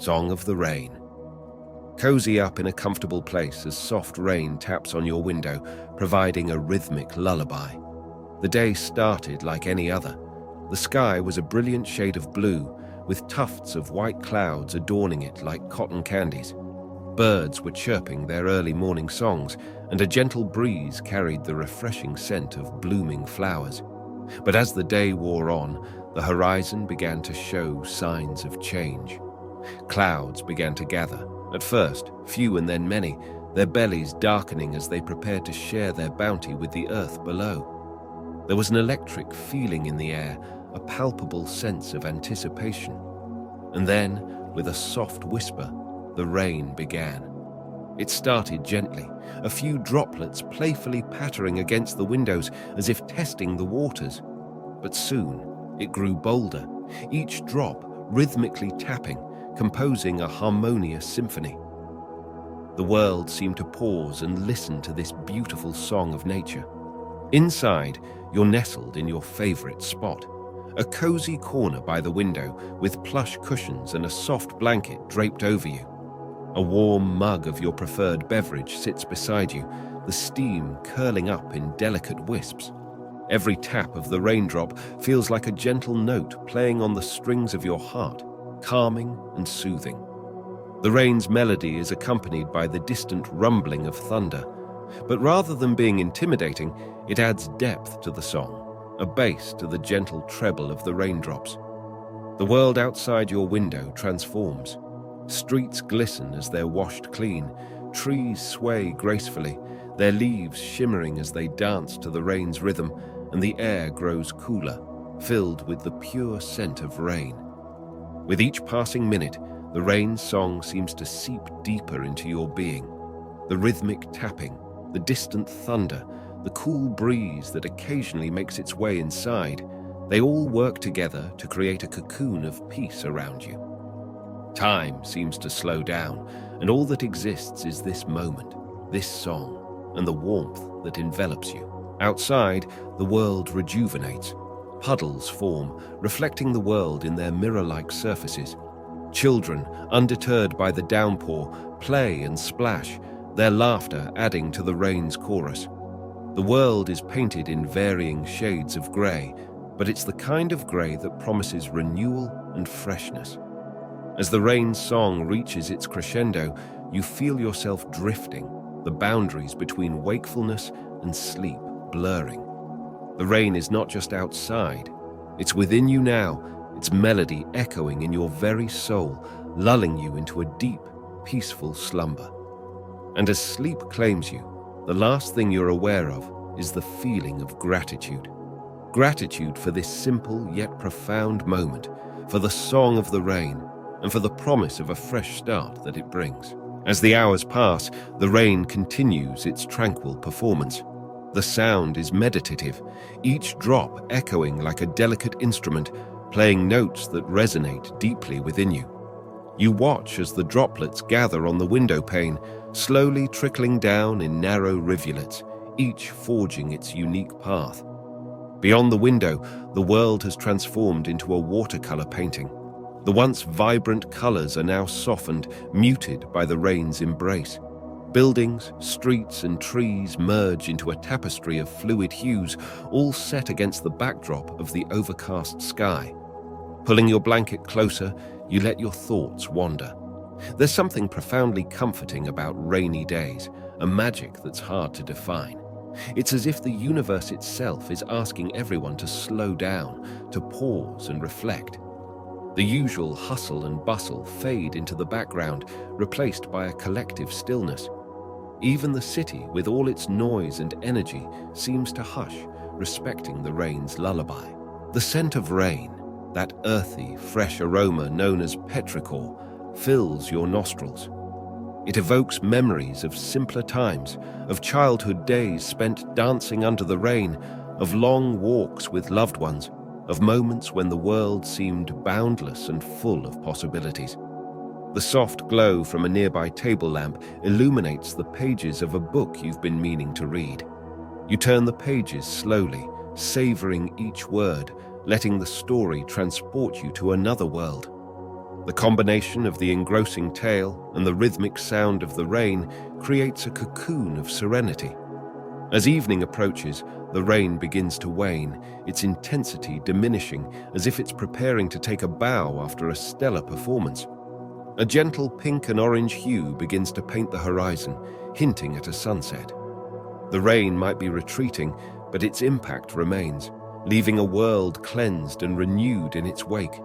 Song of the Rain. Cozy up in a comfortable place as soft rain taps on your window, providing a rhythmic lullaby. The day started like any other. The sky was a brilliant shade of blue, with tufts of white clouds adorning it like cotton candies. Birds were chirping their early morning songs, and a gentle breeze carried the refreshing scent of blooming flowers. But as the day wore on, the horizon began to show signs of change. Clouds began to gather, at first few and then many, their bellies darkening as they prepared to share their bounty with the earth below. There was an electric feeling in the air, a palpable sense of anticipation. And then, with a soft whisper, the rain began. It started gently, a few droplets playfully pattering against the windows as if testing the waters. But soon, it grew bolder, each drop rhythmically tapping, composing a harmonious symphony. The world seemed to pause and listen to this beautiful song of nature. Inside, you're nestled in your favorite spot, a cozy corner by the window with plush cushions and a soft blanket draped over you. A warm mug of your preferred beverage sits beside you, the steam curling up in delicate wisps. Every tap of the raindrop feels like a gentle note playing on the strings of your heart, calming and soothing. The rain's melody is accompanied by the distant rumbling of thunder, but rather than being intimidating, it adds depth to the song, a bass to the gentle treble of the raindrops. The world outside your window transforms. Streets glisten as they're washed clean, trees sway gracefully, their leaves shimmering as they dance to the rain's rhythm, and the air grows cooler, filled with the pure scent of rain. With each passing minute, the rain song seems to seep deeper into your being. The rhythmic tapping, the distant thunder, the cool breeze that occasionally makes its way inside, they all work together to create a cocoon of peace around you. Time seems to slow down, and all that exists is this moment, this song, and the warmth that envelops you. Outside, the world rejuvenates. Puddles form, reflecting the world in their mirror-like surfaces. Children, undeterred by the downpour, play and splash, their laughter adding to the rain's chorus. The world is painted in varying shades of grey, but it's the kind of grey that promises renewal and freshness. As the rain's song reaches its crescendo, you feel yourself drifting, the boundaries between wakefulness and sleep blurring. The rain is not just outside, it's within you now, its melody echoing in your very soul, lulling you into a deep, peaceful slumber. And as sleep claims you, the last thing you're aware of is the feeling of gratitude. Gratitude for this simple yet profound moment, for the song of the rain, and for the promise of a fresh start that it brings. As the hours pass, the rain continues its tranquil performance. The sound is meditative, each drop echoing like a delicate instrument, playing notes that resonate deeply within you. You watch as the droplets gather on the window pane, slowly trickling down in narrow rivulets, each forging its unique path. Beyond the window, the world has transformed into a watercolor painting. The once vibrant colors are now softened, muted by the rain's embrace. Buildings, streets, and trees merge into a tapestry of fluid hues, all set against the backdrop of the overcast sky. Pulling your blanket closer, you let your thoughts wander. There's something profoundly comforting about rainy days, a magic that's hard to define. It's as if the universe itself is asking everyone to slow down, to pause and reflect. The usual hustle and bustle fade into the background, replaced by a collective stillness. Even the city, with all its noise and energy, seems to hush, respecting the rain's lullaby. The scent of rain, that earthy, fresh aroma known as petrichor, fills your nostrils. It evokes memories of simpler times, of childhood days spent dancing under the rain, of long walks with loved ones, of moments when the world seemed boundless and full of possibilities. The soft glow from a nearby table lamp illuminates the pages of a book you've been meaning to read. You turn the pages slowly, savoring each word, letting the story transport you to another world. The combination of the engrossing tale and the rhythmic sound of the rain creates a cocoon of serenity. As evening approaches, the rain begins to wane, its intensity diminishing as if it's preparing to take a bow after a stellar performance. A gentle pink and orange hue begins to paint the horizon, hinting at a sunset. The rain might be retreating, but its impact remains, leaving a world cleansed and renewed in its wake.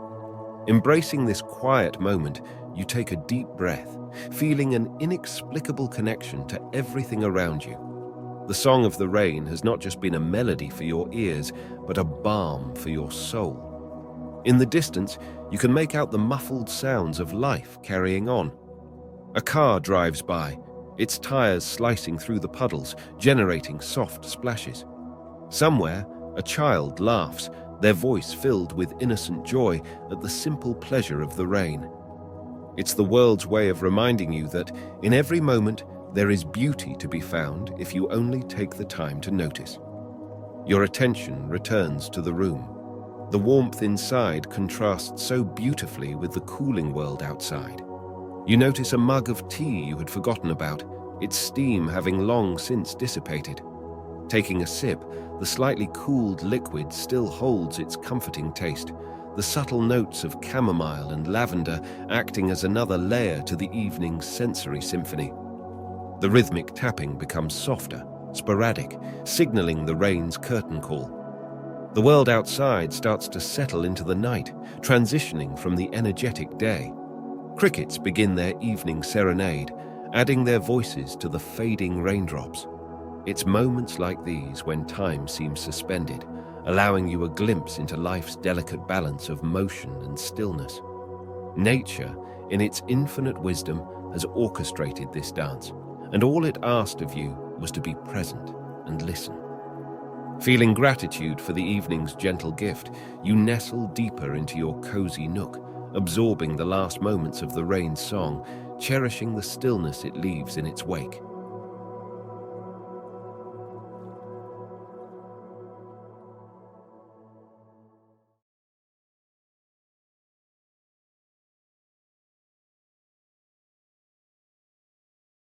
Embracing this quiet moment, you take a deep breath, feeling an inexplicable connection to everything around you. The song of the rain has not just been a melody for your ears, but a balm for your soul. In the distance, you can make out the muffled sounds of life carrying on. A car drives by, its tires slicing through the puddles, generating soft splashes. Somewhere, a child laughs, their voice filled with innocent joy at the simple pleasure of the rain. It's the world's way of reminding you that, in every moment, there is beauty to be found if you only take the time to notice. Your attention returns to the room. The warmth inside contrasts so beautifully with the cooling world outside. You notice a mug of tea you had forgotten about, its steam having long since dissipated. Taking a sip, the slightly cooled liquid still holds its comforting taste, the subtle notes of chamomile and lavender acting as another layer to the evening's sensory symphony. The rhythmic tapping becomes softer, sporadic, signaling the rain's curtain call. The world outside starts to settle into the night, transitioning from the energetic day. Crickets begin their evening serenade, adding their voices to the fading raindrops. It's moments like these when time seems suspended, allowing you a glimpse into life's delicate balance of motion and stillness. Nature, in its infinite wisdom, has orchestrated this dance, and all it asked of you was to be present and listen. Feeling gratitude for the evening's gentle gift, you nestle deeper into your cozy nook, absorbing the last moments of the rain's song, cherishing the stillness it leaves in its wake.